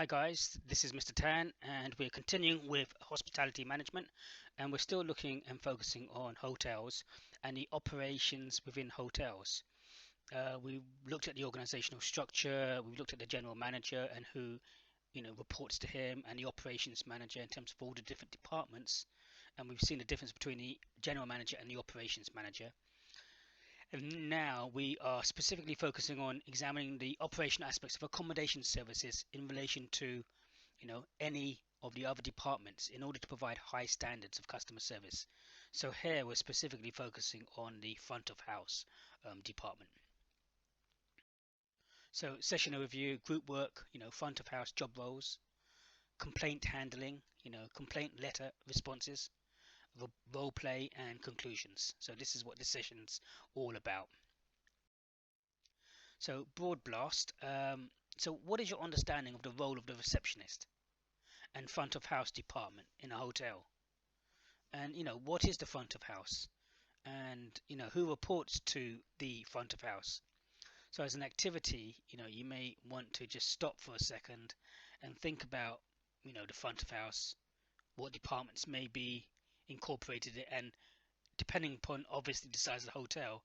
Hi guys, this is Mr. Tan and we're continuing with hospitality management, and we're still looking and focusing on hotels and the operations within hotels. We looked at the organizational structure, we looked at the general manager and who reports to him, and the operations manager in terms of all the different departments, and we've seen the difference between the general manager and the operations manager. And now we are specifically focusing on examining the operational aspects of accommodation services in relation to any of the other departments in order to provide high standards of customer service. So here we're specifically focusing on the front of house department. So session overview, group work, front of house job roles, complaint handling, complaint letter responses, role play and conclusions. So this is what this session's all about. So broad blast. So what is your understanding of the role of the receptionist and front of house department in a hotel? And what is the front of house? And who reports to the front of house? So as an activity, you may want to just stop for a second and think about the front of house, what departments may be incorporated in, and depending upon obviously the size of the hotel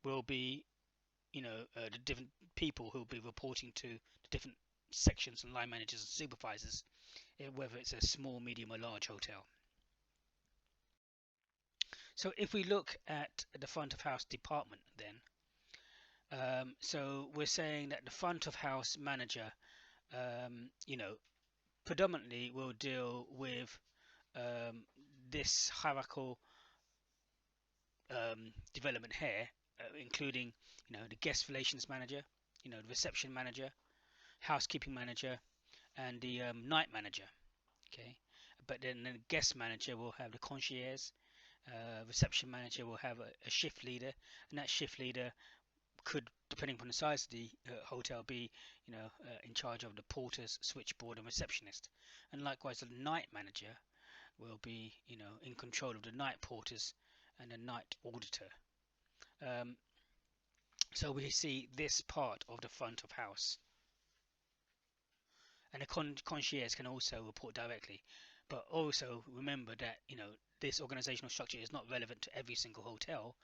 will be the different people who will be reporting to the different sections and line managers and supervisors, whether it's a small, medium or large hotel. So if we look at the front of house department then, so we're saying that the front of house manager predominantly will deal with this hierarchical development here, including the guest relations manager, the reception manager, housekeeping manager, and the night manager. Okay, but then the guest manager will have the concierge, reception manager will have a shift leader, and that shift leader could, depending upon the size of the hotel, be in charge of the porters, switchboard, and receptionist. And likewise, the night manager will be in control of the night porters and the night auditor. So we see this part of the front of house. And the concierge can also report directly, but also remember that this organizational structure is not relevant to every single hotel,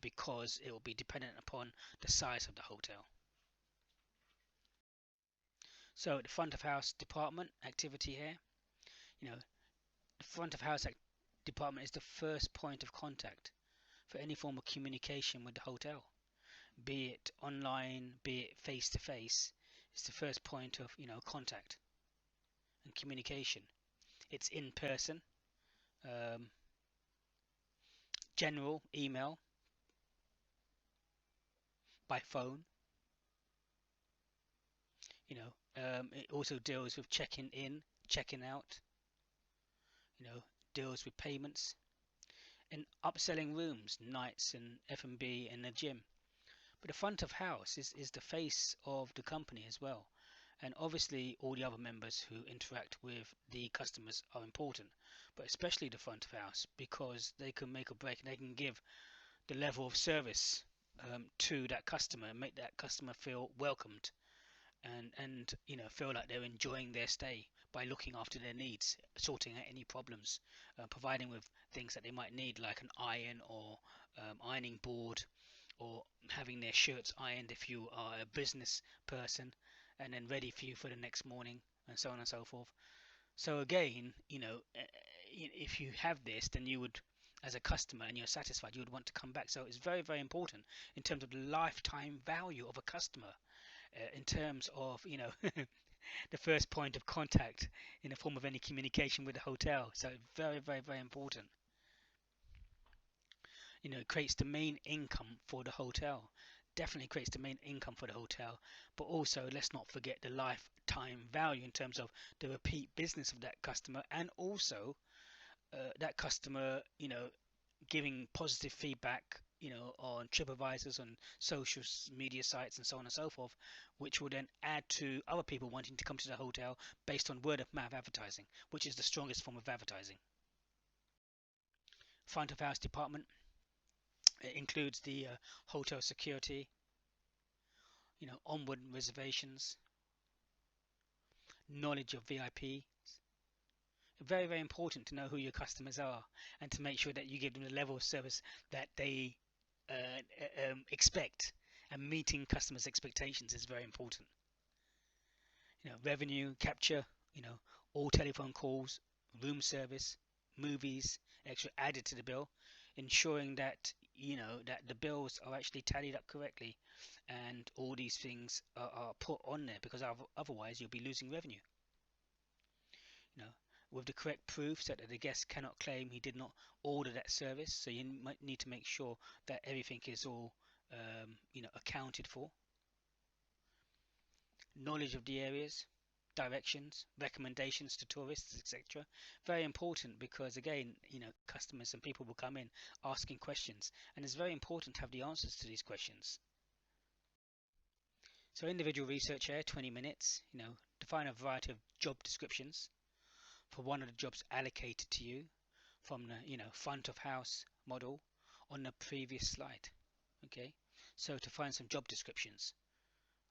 because it will be dependent upon the size of the hotel. So the front of house department activity here, the front of house department is the first point of contact for any form of communication with the hotel, be it online, be it face to face. It's the first point of contact and communication. It's in person, general email, by phone. It also deals with checking in, checking out. Deals with payments and upselling rooms, nights and F&B and the gym. But the front of house is the face of the company as well. And obviously all the other members who interact with the customers are important, but especially the front of house, because they can make or break, and they can give the level of service to that customer and make that customer feel welcomed and feel like they're enjoying their stay by looking after their needs, sorting out any problems, providing with things that they might need, like an iron or ironing board, or having their shirts ironed if you are a business person, and then ready for you for the next morning, and so on and so forth. So again, if you have this, then you would, as a customer, and you're satisfied, you would want to come back. So it's very, very important in terms of the lifetime value of a customer, in terms of the first point of contact in the form of any communication with the hotel. So very, very, very important. It creates the main income for the hotel. Definitely creates the main income for the hotel, but also let's not forget the lifetime value in terms of the repeat business of that customer, and also that customer giving positive feedback on TripAdvisors, on social media sites and so on and so forth, which will then add to other people wanting to come to the hotel based on word of mouth advertising, which is the strongest form of advertising. Front of house department, it includes the hotel security, onboard reservations, knowledge of VIP. Very, very important to know who your customers are and to make sure that you give them the level of service that they expect. And meeting customers' expectations is very important. Revenue capture, all telephone calls, room service, movies, extra added to the bill, ensuring that that the bills are actually tallied up correctly, and all these things are put on there, because otherwise you'll be losing revenue. With the correct proof so that the guest cannot claim he did not order that service. So you might need to make sure that everything is all accounted for. Knowledge of the areas, directions, recommendations to tourists, etc. Very important, because again, customers and people will come in asking questions, and it's very important to have the answers to these questions. So individual research here, 20 minutes. Define a variety of job descriptions for one of the jobs allocated to you from the front of house model on the previous slide. Okay, so to find some job descriptions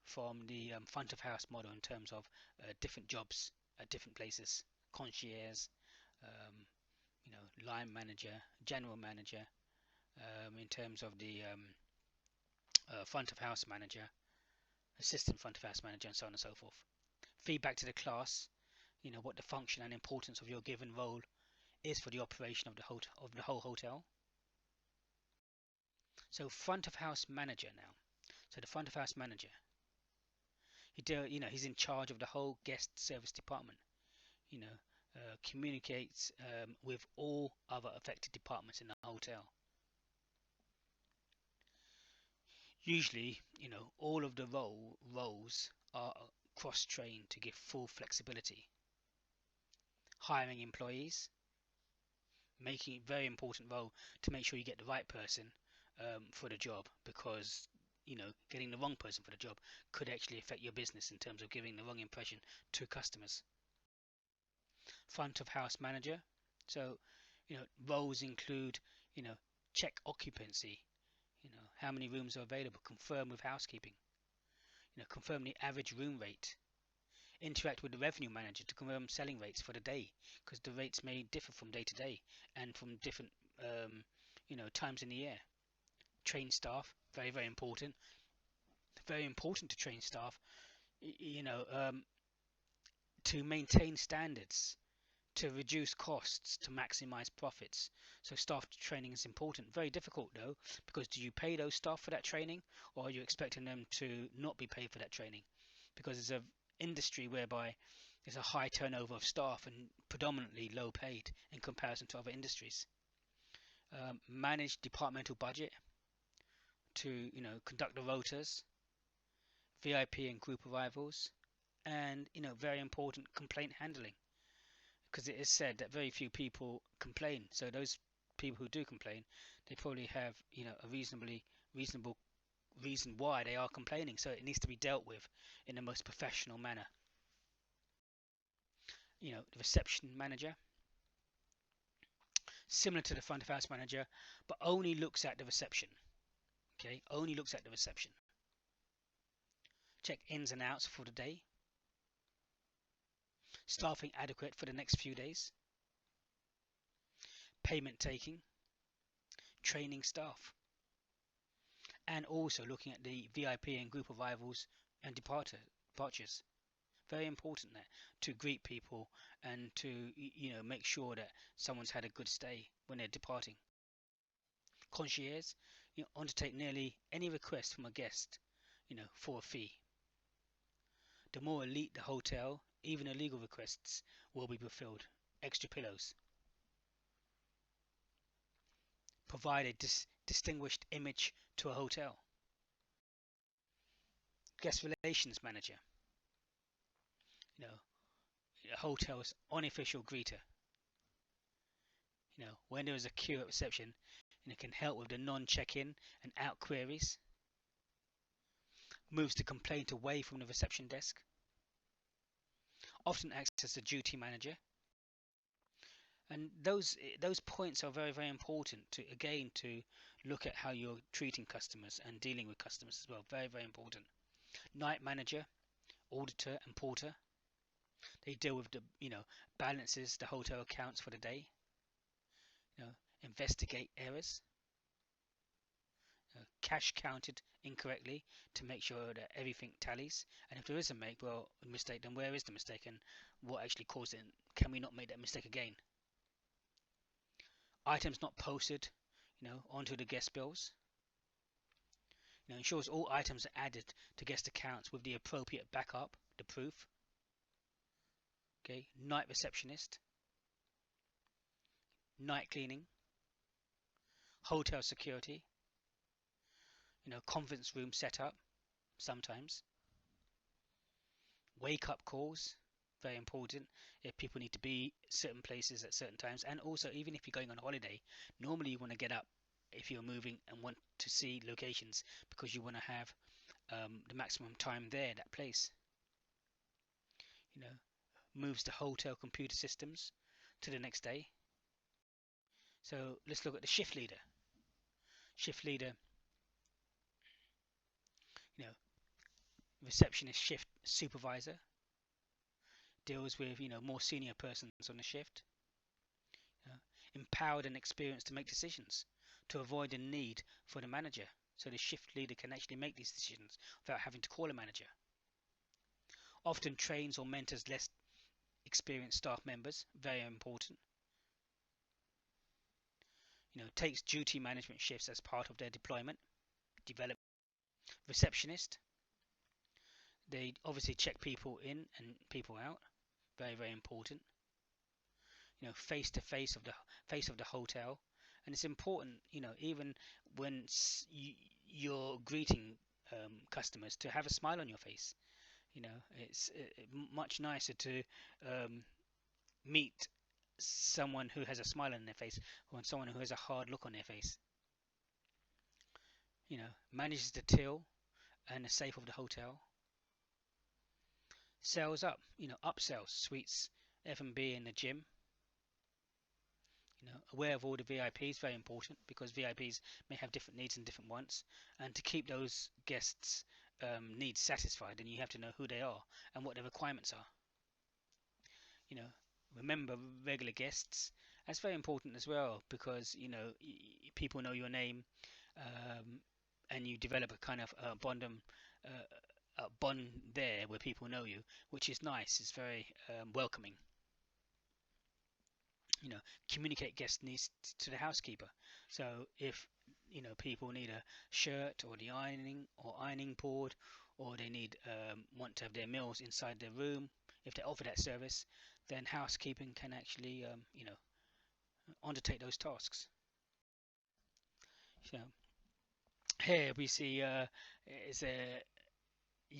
from the front of house model in terms of different jobs at different places: concierge, line manager, general manager, in terms of the front of house manager, assistant front of house manager, and so on and so forth. Feedback to the class, what the function and importance of your given role is for the operation of the whole hotel. So front of house manager now. So the front of house manager, he's in charge of the whole guest service department. Communicates with all other affected departments in the hotel. Usually, all of the roles are cross-trained to give full flexibility. Hiring employees, making it a very important role to make sure you get the right person for the job, because getting the wrong person for the job could actually affect your business in terms of giving the wrong impression to customers. Front of house manager, so roles include check occupancy, how many rooms are available, confirm with housekeeping, confirm the average room rate, interact with the revenue manager to confirm selling rates for the day, because the rates may differ from day to day and from different times in the year. Train staff, very, very important. Very important to train staff, to maintain standards, to reduce costs, to maximize profits. So staff training is important. Very difficult though, because do you pay those staff for that training, or are you expecting them to not be paid for that training? Because it's an industry whereby there's a high turnover of staff and predominantly low paid in comparison to other industries. Manage departmental budget to conduct the rotas, VIP and group arrivals, and very important, complaint handling, because it is said that very few people complain. So those people who do complain, they probably have a reasonable reason why they are complaining, so it needs to be dealt with in the most professional manner. The reception manager, similar to the front of house manager, but only looks at the reception. Okay, only looks at the reception. Check ins and outs for the day. Staffing adequate for the next few days. Payment taking. Training staff. And also looking at the VIP and group arrivals and departures. Very important there, to greet people and to make sure that someone's had a good stay when they're departing. Concierge, undertake nearly any request from a guest, for a fee. The more elite the hotel, even illegal requests will be fulfilled. Extra pillows. Provide a distinguished image to a hotel. Guest relations manager, a hotel's unofficial greeter. When there is a queue at reception, can help with the non-check-in and out queries. Moves the complaint away from the reception desk. Often acts as a duty manager. And those points are very, very important to look at how you're treating customers and dealing with customers as well. Very, very important. Night manager, auditor and porter. They deal with the, balances the hotel accounts for the day, investigate errors, cash counted incorrectly to make sure that everything tallies. And if there is a mistake, then where is the mistake and what actually caused it? Can we not make that mistake again? Items not posted, onto the guest bills. Ensures all items are added to guest accounts with the appropriate backup, the proof. Okay, night receptionist, night cleaning, hotel security, conference room setup sometimes, wake up calls, very important if people need to be certain places at certain times. And also, even if you're going on holiday, normally you want to get up if you're moving and want to see locations because you want to have the maximum time there, that place. Moves the hotel computer systems to the next day. So let's look at the shift leader. Shift leader, receptionist shift supervisor, deals with more senior persons on the shift. Empowered and experienced to make decisions to avoid the need for the manager, so the shift leader can actually make these decisions without having to call a manager. Often trains or mentors less experienced staff members, very important. Takes duty management shifts as part of their deployment, development. Receptionist, they obviously check people in and people out, very, very important. Face to face of the hotel, and it's important, even when you're greeting customers, to have a smile on your face. It's much nicer to meet someone who has a smile on their face than someone who has a hard look on their face. Manages the till and the safe of the hotel. Sells up, upsells suites, F&B in the gym. Aware of all the VIPs, very important, because VIPs may have different needs and different wants, and to keep those guests' needs satisfied, then you have to know who they are and what their requirements are. Remember regular guests. That's very important as well, because people know your name, and you develop a kind of bond there where people know you, which is nice. It's very welcoming. Communicate guest needs to the housekeeper. So if people need a shirt or the ironing board, or they want to have their meals inside their room, if they offer that service, then housekeeping can actually undertake those tasks. So here we see it's a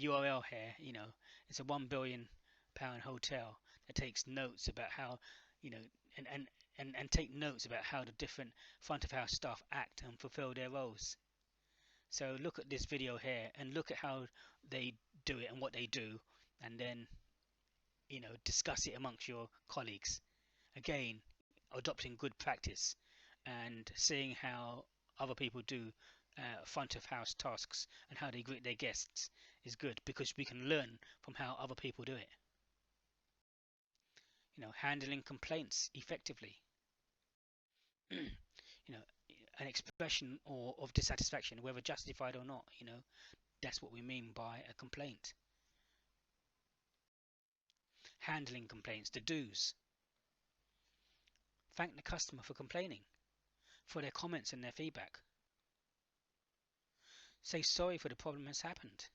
URL here. It's a £1 billion hotel that takes notes about how and take notes about how the different front of house staff act and fulfill their roles. So look at this video here and look at how they do it and what they do, and then discuss it amongst your colleagues. Again, adopting good practice and seeing how other people do front of house tasks and how they greet their guests is good, because we can learn from how other people do it. Handling complaints effectively. An expression of dissatisfaction, whether justified or not, that's what we mean by a complaint. Handling complaints, the do's. Thank the customer for complaining, for their comments and their feedback. Say sorry for the problem has happened.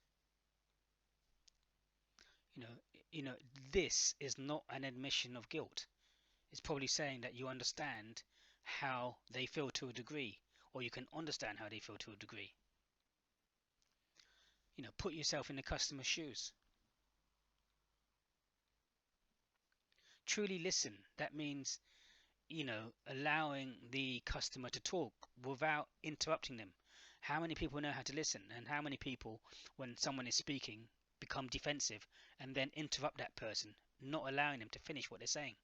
This is not an admission of guilt. It's probably saying that you understand how they feel to a degree, or you can understand how they feel to a degree. Put yourself in the customer's shoes. Truly listen. That means, allowing the customer to talk without interrupting them. How many people know how to listen, and how many people, when someone is speaking, become defensive and then interrupt that person, not allowing them to finish what they're saying?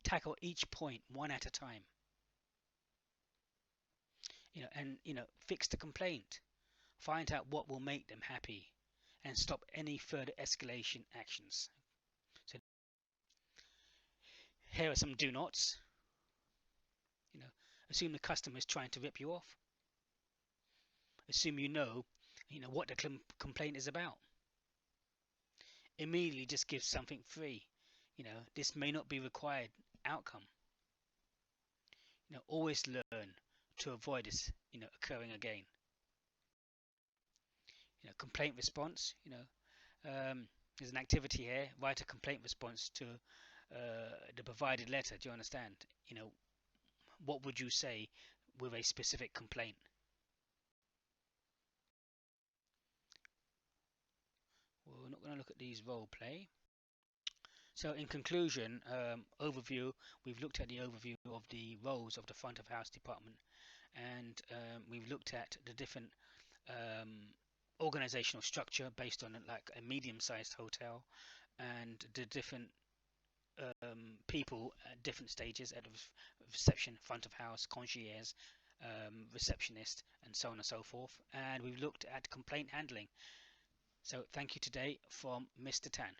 Tackle each point one at a time. And fix the complaint. Find out what will make them happy and stop any further escalation actions. So here are some do nots. Assume the customer is trying to rip you off. Assume you know what the complaint is about. Immediately just give something free. This may not be required outcome. Always learn to avoid this occurring again. Complaint response. There's an activity here. Write a complaint response to the provided letter. Do you understand? What would you say with a specific complaint? Well, we're not going to look at these role play. So in conclusion, overview, we've looked at the overview of the roles of the front of house department, and we've looked at the different organizational structure based on like a medium-sized hotel, and the different people at different stages at reception, front of house, concierge, receptionist, and so on and so forth. And we've looked at complaint handling. So thank you today from Mr. Tan.